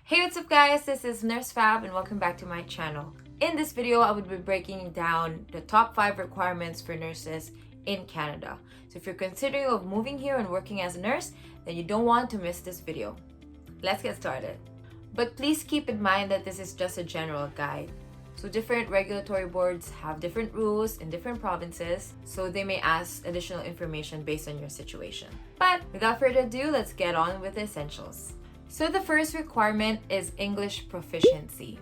Hey, what's up guys? This is Nurse Fabb and welcome back to my channel. In this video, I would be breaking down the top 5 requirements for nurses in Canada. So if you're considering of moving here and working as a nurse, then you don't want to miss this video. Let's get started. But please keep in mind that this is just a general guide. So different regulatory boards have different rules in different provinces, so they may ask additional information based on your situation. But without further ado, let's get on with the essentials. So the first requirement is English proficiency.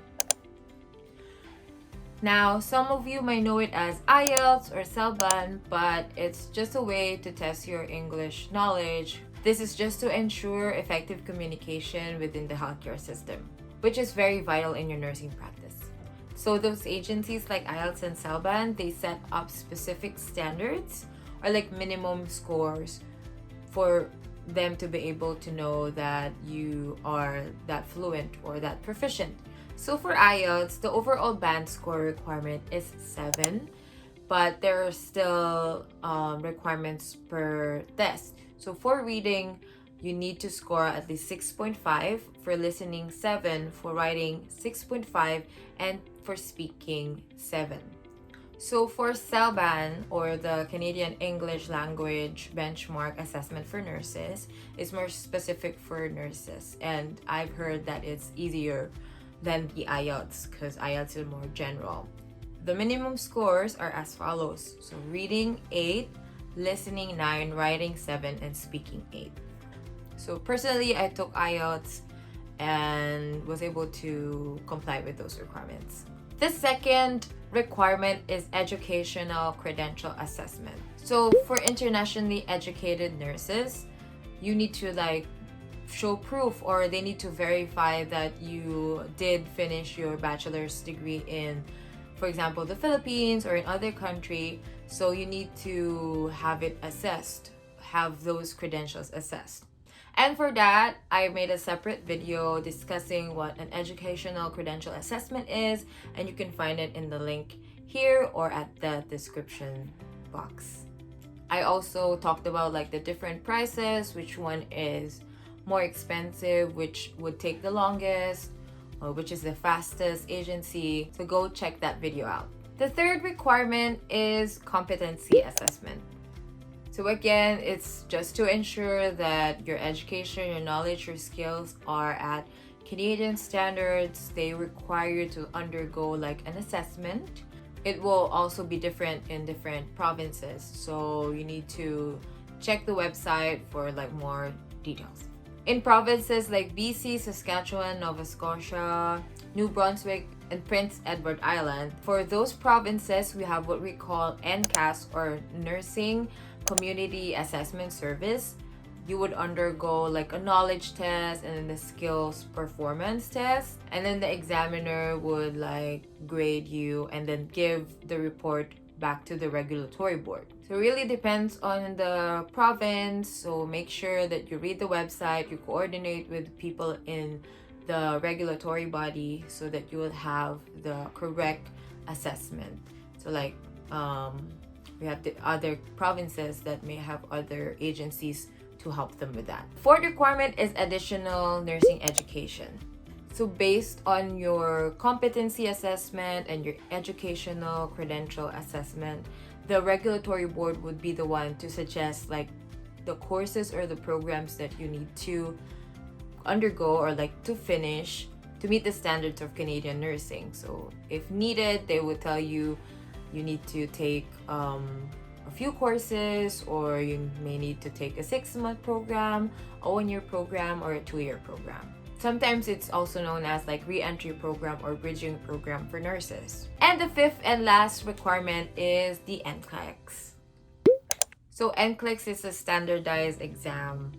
Now, some of you might know it as IELTS or CELBAN, but it's just a way to test your English knowledge. This is just to ensure effective communication within the healthcare system, which is very vital in your nursing practice. So those agencies like IELTS and CELBAN, they set up specific standards or like minimum scores for them to be able to know that you are that fluent or that proficient. So for IELTS, the overall band score requirement is 7, but there are still requirements per test. So for reading, you need to score at least 6.5, for listening 7, for writing 6.5, and for speaking 7. So for CELBAN, or the Canadian English Language Benchmark Assessment for Nurses, is more specific for nurses, and I've heard that it's easier than the IELTS because IELTS is more general. The minimum scores are as follows. So reading 8, listening 9, writing 7, and speaking 8. So personally, I took IELTS and was able to comply with those requirements. The second requirement is educational credential assessment. So for internationally educated nurses, you need to show proof, or they need to verify that you did finish your bachelor's degree in, for example, the Philippines or in other country. So you need to have it assessed, have those credentials assessed. And for that, I made a separate video discussing what an educational credential assessment is, and you can find it in the link here or at the description box. I also talked about the different prices, which one is more expensive, which would take the longest, or which is the fastest agency. So go check that video out. The third requirement is competency assessment. So again, it's just to ensure that your education, your knowledge, your skills are at Canadian standards. They require you to undergo an assessment. It will also be different in different provinces, so you need to check the website for more details. In provinces like BC, Saskatchewan, Nova Scotia, New Brunswick, and Prince Edward Island, for those provinces, we have what we call Encast, or Nursing Community Assessment Service. You would undergo a knowledge test and then the skills performance test, and then the examiner would grade you and then give the report back to the regulatory board. So it really depends on the province, so make sure that you read the website, you coordinate with people in the regulatory body so that you will have the correct assessment. So we have the other provinces that may have other agencies to help them with that. Fourth requirement is additional nursing education. So based on your competency assessment and your educational credential assessment, the regulatory board would be the one to suggest the courses or the programs that you need to undergo or to finish to meet the standards of Canadian nursing. So if needed, they would tell you need to take a few courses, or you may need to take a 6-month program, a 1-year program, or a 2-year program. Sometimes it's also known as re-entry program or bridging program for nurses. And the fifth and last requirement is the NCLEX. So NCLEX is a standardized exam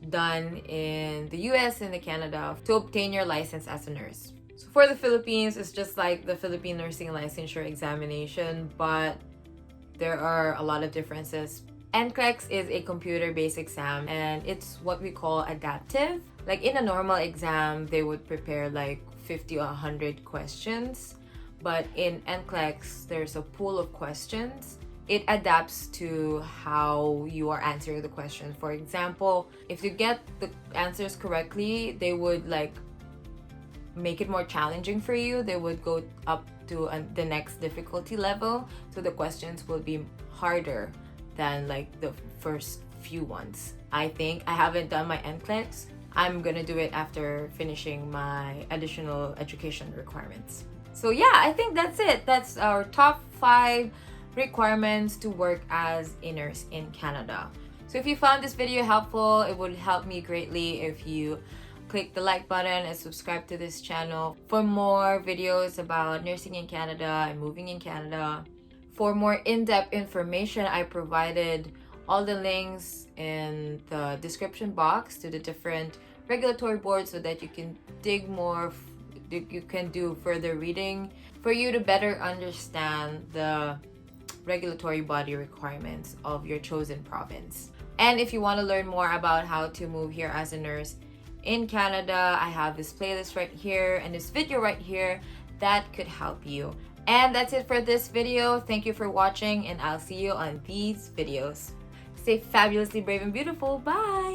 done in the US and Canada to obtain your license as a nurse. So for the Philippines, it's just like the Philippine Nursing Licensure Examination, but there are a lot of differences. NCLEX is a computer-based exam, and it's what we call adaptive. In a normal exam, they would prepare 50 or 100 questions, but in NCLEX, there's a pool of questions. It adapts to how you are answering the question. For example, if you get the answers correctly, they would make it more challenging for you, they would go up to the next difficulty level. So the questions will be harder than like the first few ones. I think I haven't done my NCLEX. I'm gonna do it after finishing my additional education requirements. So yeah, I think that's it. That's our top 5 requirements to work as a nurse in Canada. So if you found this video helpful, it would help me greatly if you click the like button and subscribe to this channel for more videos about nursing in Canada and moving in Canada. For more in-depth information, I provided all the links in the description box to the different regulatory boards so that you can dig more, you can do further reading for you to better understand the regulatory body requirements of your chosen province. And if you want to learn more about how to move here as a nurse in Canada, I have this playlist right here and this video right here that could help you. And that's it for this video. Thank you for watching, and I'll see you on these videos. Stay fabulously brave and beautiful. Bye!